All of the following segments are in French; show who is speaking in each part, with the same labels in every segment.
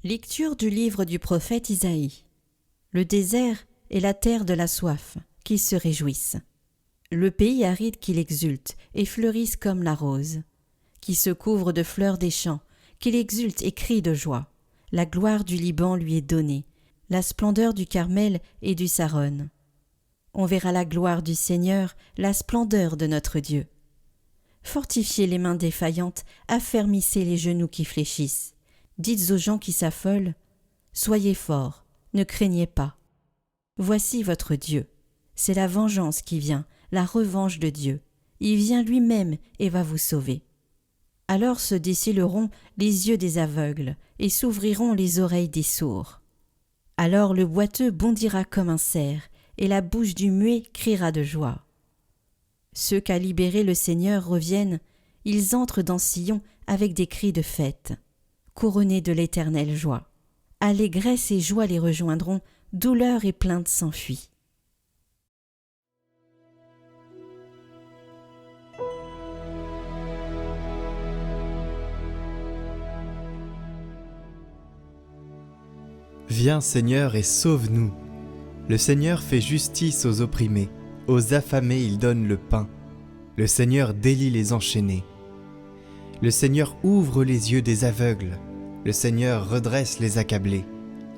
Speaker 1: Lecture du livre du prophète Isaïe. Le désert est la terre de la soif, qui se réjouissent. Le pays aride qu'il exulte et fleurisse comme la rose, qui se couvre de fleurs des champs, qu'il exulte et crie de joie. La gloire du Liban lui est donnée, la splendeur du Carmel et du Saron. On verra la gloire du Seigneur, la splendeur de notre Dieu. Fortifiez les mains défaillantes, affermissez les genoux qui fléchissent. Dites aux gens qui s'affolent, « Soyez forts, ne craignez pas. Voici votre Dieu. C'est la vengeance qui vient, la revanche de Dieu. Il vient lui-même et va vous sauver. » Alors se décelleront les yeux des aveugles et s'ouvriront les oreilles des sourds. Alors le boiteux bondira comme un cerf et la bouche du muet criera de joie. Ceux qu'a libérés le Seigneur reviennent, ils entrent dans Sion avec des cris de fête. Couronnés de l'éternelle joie. Allégresse et joie les rejoindront, douleur et plainte s'enfuient.
Speaker 2: Viens Seigneur et sauve-nous. Le Seigneur fait justice aux opprimés, aux affamés il donne le pain. Le Seigneur délie les enchaînés. Le Seigneur ouvre les yeux des aveugles. Le Seigneur redresse les accablés.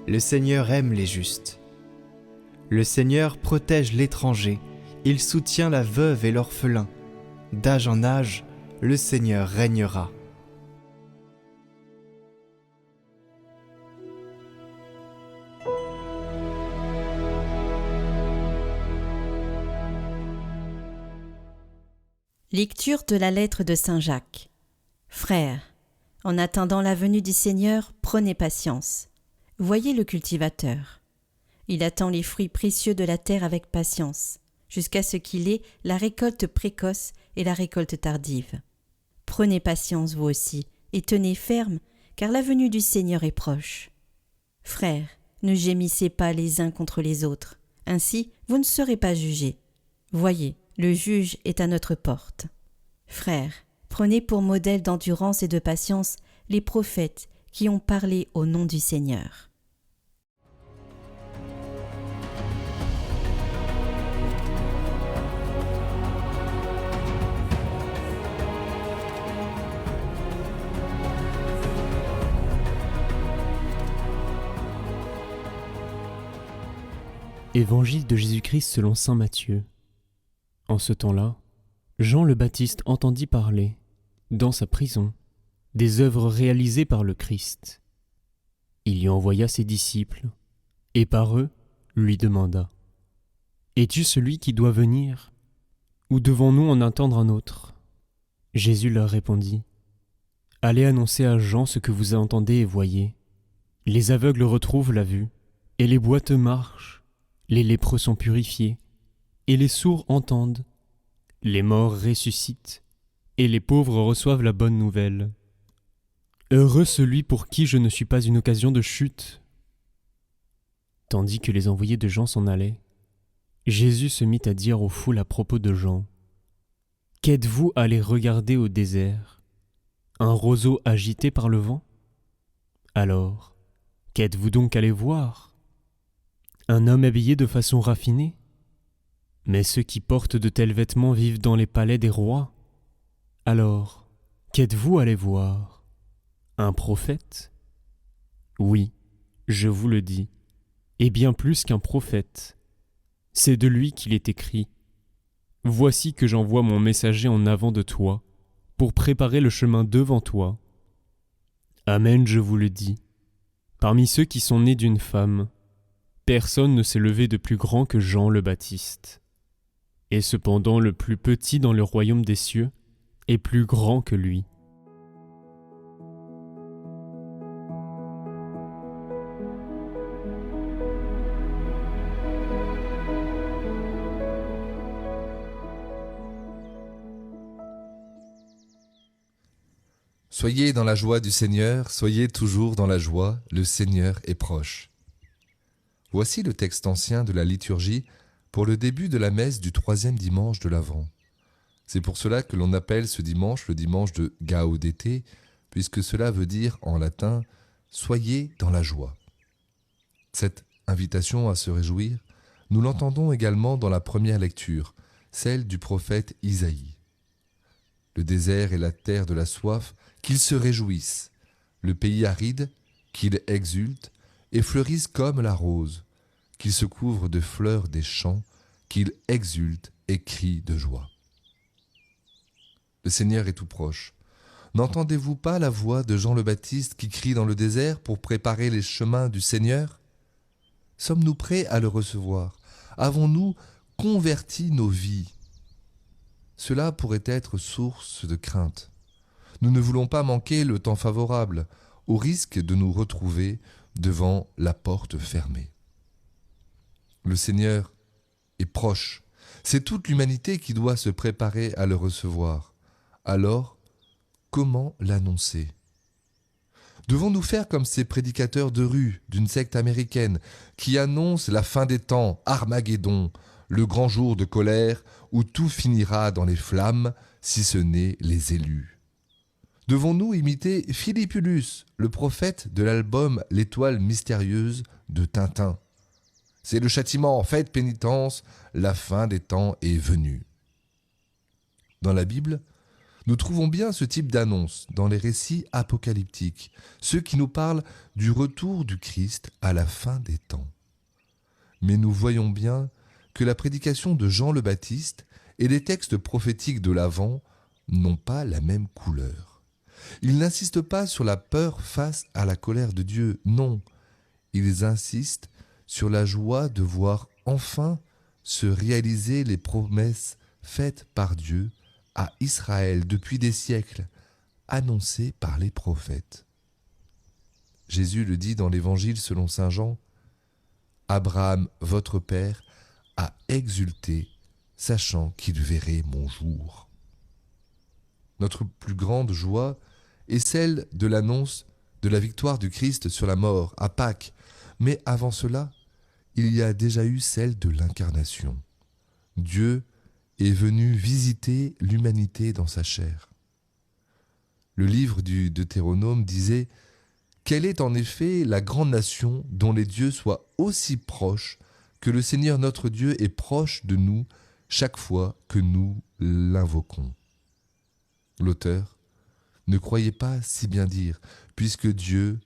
Speaker 2: Le Seigneur aime les justes. Le Seigneur protège l'étranger. Il soutient la veuve et l'orphelin. D'âge en âge, le Seigneur régnera.
Speaker 1: Lecture de la lettre de Saint Jacques. Frères, en attendant la venue du Seigneur, prenez patience. Voyez le cultivateur. Il attend les fruits précieux de la terre avec patience, jusqu'à ce qu'il ait la récolte précoce et la récolte tardive. Prenez patience vous aussi, et tenez ferme, car la venue du Seigneur est proche. Frères, ne gémissez pas les uns contre les autres, ainsi vous ne serez pas jugés. Voyez, le juge est à notre porte. Frères, prenez pour modèle d'endurance et de patience les prophètes qui ont parlé au nom du Seigneur.
Speaker 3: Évangile de Jésus-Christ selon saint Matthieu. En ce temps-là, Jean le Baptiste entendit parler, dans sa prison, des œuvres réalisées par le Christ. Il y envoya ses disciples, et par eux lui demanda : « Es-tu celui qui doit venir, ou devons-nous en attendre un autre ?» Jésus leur répondit : « Allez annoncer à Jean ce que vous entendez et voyez. Les aveugles retrouvent la vue, et les boiteux marchent, les lépreux sont purifiés, et les sourds entendent, les morts ressuscitent, et les pauvres reçoivent la bonne nouvelle. Heureux celui pour qui je ne suis pas une occasion de chute. » Tandis que les envoyés de Jean s'en allaient, Jésus se mit à dire aux foules à propos de Jean : « Qu'êtes-vous allés regarder au désert ? Un roseau agité par le vent ? Alors, qu'êtes-vous donc allés voir ? Un homme habillé de façon raffinée ? Mais ceux qui portent de tels vêtements vivent dans les palais des rois. Alors, qu'êtes-vous allés voir ? Un prophète ? Oui, je vous le dis, et bien plus qu'un prophète. C'est de lui qu'il est écrit : « Voici que j'envoie mon messager en avant de toi, pour préparer le chemin devant toi. » Amen, je vous le dis. Parmi ceux qui sont nés d'une femme, personne ne s'est levé de plus grand que Jean le Baptiste. Et cependant le plus petit dans le royaume des cieux est plus grand que lui.
Speaker 4: Soyez dans la joie du Seigneur, soyez toujours dans la joie, le Seigneur est proche. Voici le texte ancien de la liturgie pour le début de la messe du 3e dimanche de l'Avent. C'est pour cela que l'on appelle ce dimanche le dimanche de Gaudete, puisque cela veut dire en latin « soyez dans la joie ». Cette invitation à se réjouir, nous l'entendons également dans la première lecture, celle du prophète Isaïe. Le désert et la terre de la soif, qu'ils se réjouissent. Le pays aride, qu'il exulte, et fleurisse comme la rose, qu'il se couvre de fleurs des champs, qu'il exulte et crie de joie. Le Seigneur est tout proche. N'entendez-vous pas la voix de Jean le Baptiste qui crie dans le désert pour préparer les chemins du Seigneur ? Sommes-nous prêts à le recevoir ? Avons-nous converti nos vies ? Cela pourrait être source de crainte. Nous ne voulons pas manquer le temps favorable, au risque de nous retrouver devant la porte fermée. Le Seigneur est proche. C'est toute l'humanité qui doit se préparer à le recevoir. Alors, comment l'annoncer ? Devons-nous faire comme ces prédicateurs de rue d'une secte américaine qui annoncent la fin des temps, Armageddon, le grand jour de colère où tout finira dans les flammes, si ce n'est les élus ? Devons-nous imiter Philippulus, le prophète de l'album L'étoile mystérieuse de Tintin ? C'est le châtiment, faites pénitence, la fin des temps est venue. Dans la Bible, nous trouvons bien ce type d'annonce dans les récits apocalyptiques, ceux qui nous parlent du retour du Christ à la fin des temps. Mais nous voyons bien que la prédication de Jean le Baptiste et les textes prophétiques de l'Avent n'ont pas la même couleur. Ils n'insistent pas sur la peur face à la colère de Dieu, non. Ils insistent sur la joie de voir enfin se réaliser les promesses faites par Dieu à Israël depuis des siècles, annoncées par les prophètes. Jésus le dit dans l'Évangile selon saint Jean, « Abraham, votre père, a exulté, sachant qu'il verrait mon jour. » Notre plus grande joie est celle de l'annonce de la victoire du Christ sur la mort, à Pâques. Mais avant cela, il y a déjà eu celle de l'incarnation. Dieu est venu visiter l'humanité dans sa chair. Le livre du Deutéronome disait « Quelle est en effet la grande nation dont les dieux soient aussi proches que le Seigneur notre Dieu est proche de nous chaque fois que nous l'invoquons ?» L'auteur ne croyait pas si bien dire, puisque Dieu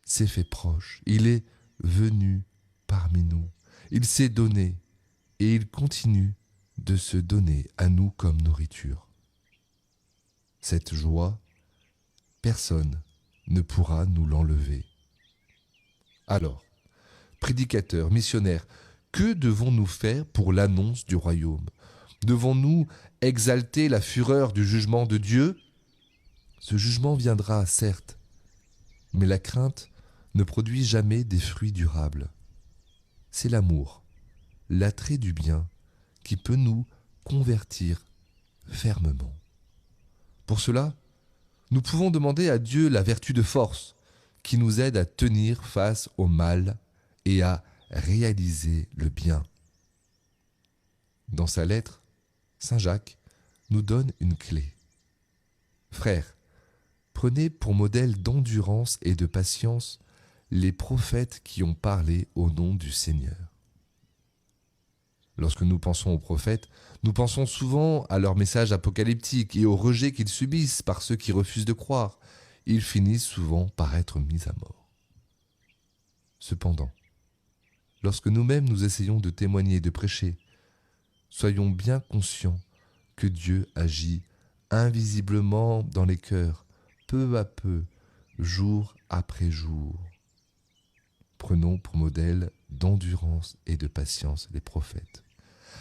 Speaker 4: s'est fait proche. Il est venu parmi nous. Il s'est donné et il continue de se donner à nous comme nourriture. Cette joie, personne ne pourra nous l'enlever. Alors, prédicateurs, missionnaires, que devons-nous faire pour l'annonce du royaume ? Devons-nous exalter la fureur du jugement de Dieu ? Ce jugement viendra, certes, mais la crainte ne produit jamais des fruits durables. C'est l'amour, l'attrait du bien, qui peut nous convertir fermement. Pour cela, nous pouvons demander à Dieu la vertu de force, qui nous aide à tenir face au mal et à réaliser le bien. Dans sa lettre, saint Jacques nous donne une clé. Frères, prenez pour modèle d'endurance et de patience les prophètes qui ont parlé au nom du Seigneur. Lorsque nous pensons aux prophètes, nous pensons souvent à leurs messages apocalyptiques et au rejet qu'ils subissent par ceux qui refusent de croire. Ils finissent souvent par être mis à mort. Cependant, lorsque nous-mêmes nous essayons de témoigner, de prêcher, soyons bien conscients que Dieu agit invisiblement dans les cœurs, peu à peu, jour après jour. Prenons pour modèle d'endurance et de patience les prophètes.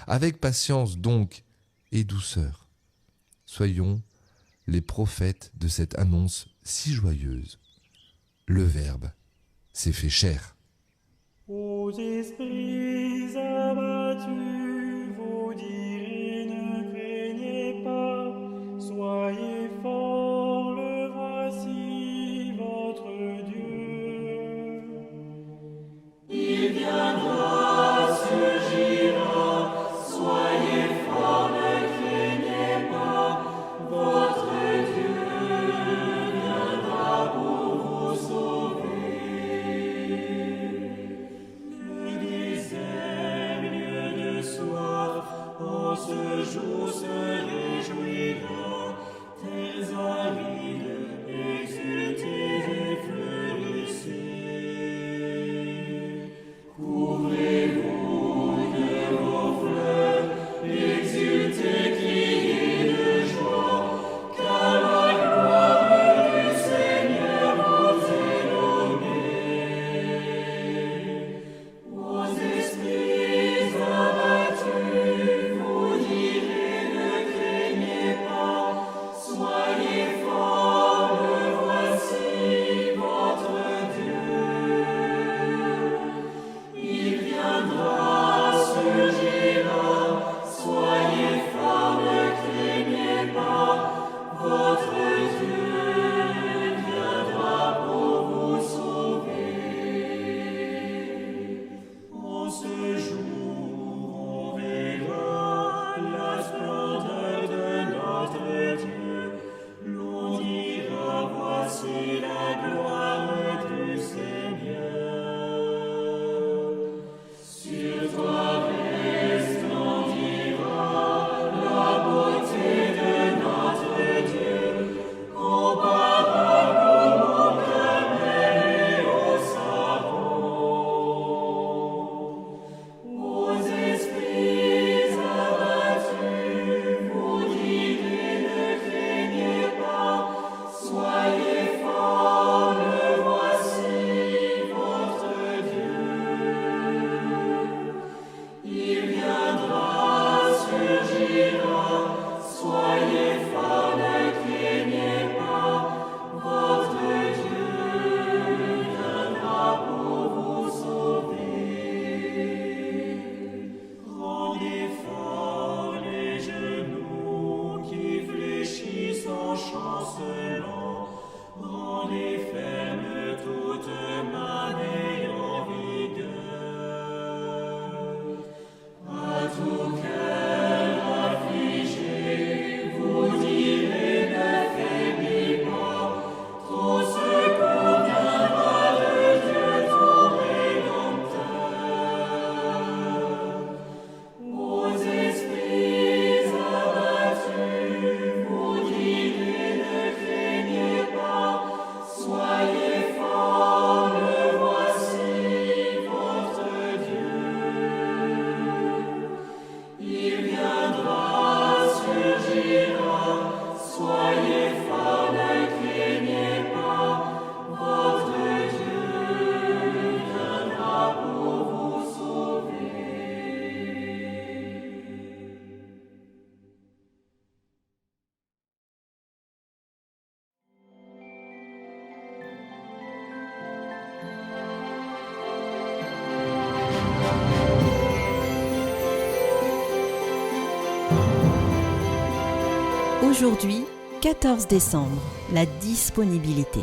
Speaker 4: Avec patience donc et douceur, soyons les prophètes de cette annonce si joyeuse. Le Verbe s'est fait chair.
Speaker 5: Ô esprits abattus, vous direz ne craignez pas, soyez forts, le chancelant, rendez ferme toute main ayant vigueur. À tout cœur affligé, vous direz ne faiblez pas, trop secours viendra de Dieu ton Rédempteur. Aux esprits abattus, vous direz ne craignez pas, soyez forts, le voici votre Dieu. Il viendra, surgira, soyez forts, ne craignez pas, votre Dieu viendra pour vous sauver.
Speaker 1: Aujourd'hui, 14 décembre, la disponibilité.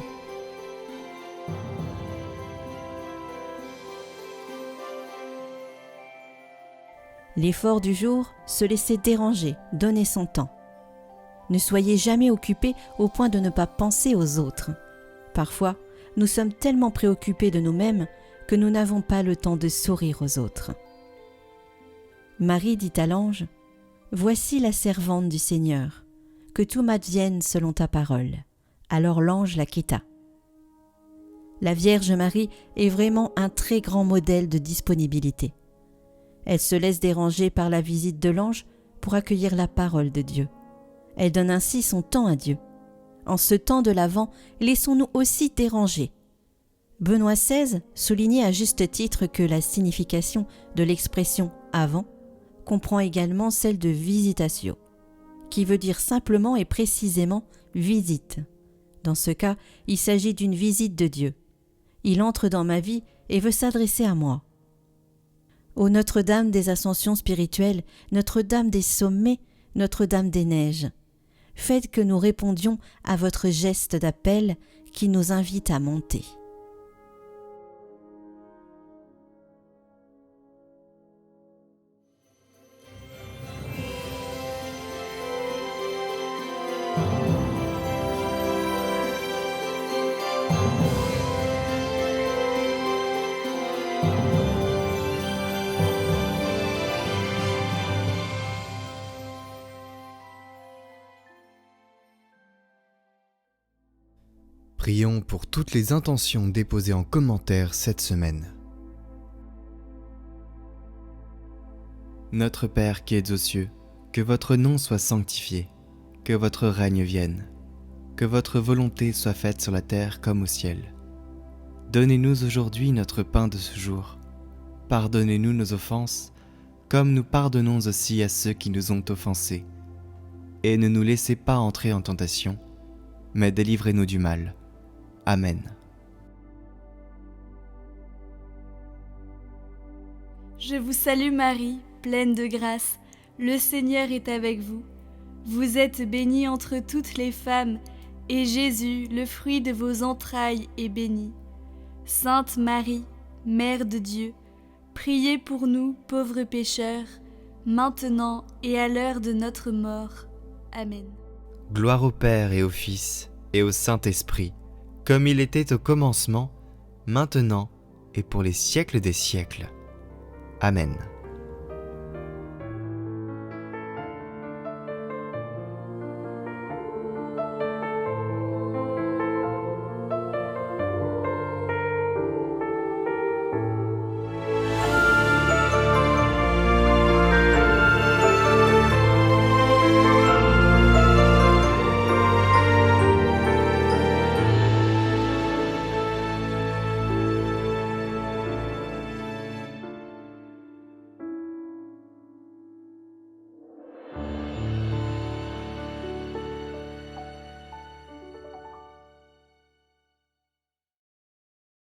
Speaker 1: L'effort du jour, se laisser déranger, donner son temps. Ne soyez jamais occupés au point de ne pas penser aux autres. Parfois, nous sommes tellement préoccupés de nous-mêmes que nous n'avons pas le temps de sourire aux autres. Marie dit à l'ange : « Voici la servante du Seigneur, que tout m'advienne selon ta parole. » Alors l'ange la quitta. La Vierge Marie est vraiment un très grand modèle de disponibilité. Elle se laisse déranger par la visite de l'ange pour accueillir la parole de Dieu. Elle donne ainsi son temps à Dieu. En ce temps de l'Avent, laissons-nous aussi déranger. Benoît XVI soulignait à juste titre que la signification de l'expression « Avant » comprend également celle de « visitatio », qui veut dire simplement et précisément « visite ». Dans ce cas, il s'agit d'une visite de Dieu. Il entre dans ma vie et veut s'adresser à moi. Ô Notre-Dame des Ascensions spirituelles, Notre-Dame des Sommets, Notre-Dame des Neiges, faites que nous répondions à votre geste d'appel qui nous invite à monter.
Speaker 2: Prions pour toutes les intentions déposées en commentaire cette semaine. Notre Père qui es aux cieux, que votre nom soit sanctifié, que votre règne vienne, que votre volonté soit faite sur la terre comme au ciel. Donnez-nous aujourd'hui notre pain de ce jour. Pardonnez-nous nos offenses, comme nous pardonnons aussi à ceux qui nous ont offensés. Et ne nous laissez pas entrer en tentation, mais délivrez-nous du mal. Amen.
Speaker 6: Je vous salue Marie, pleine de grâce, le Seigneur est avec vous. Vous êtes bénie entre toutes les femmes, et Jésus, le fruit de vos entrailles, est béni. Sainte Marie, Mère de Dieu, priez pour nous, pauvres pécheurs, maintenant et à l'heure de notre mort. Amen.
Speaker 2: Gloire au Père et au Fils et au Saint-Esprit, comme il était au commencement, maintenant et pour les siècles des siècles. Amen.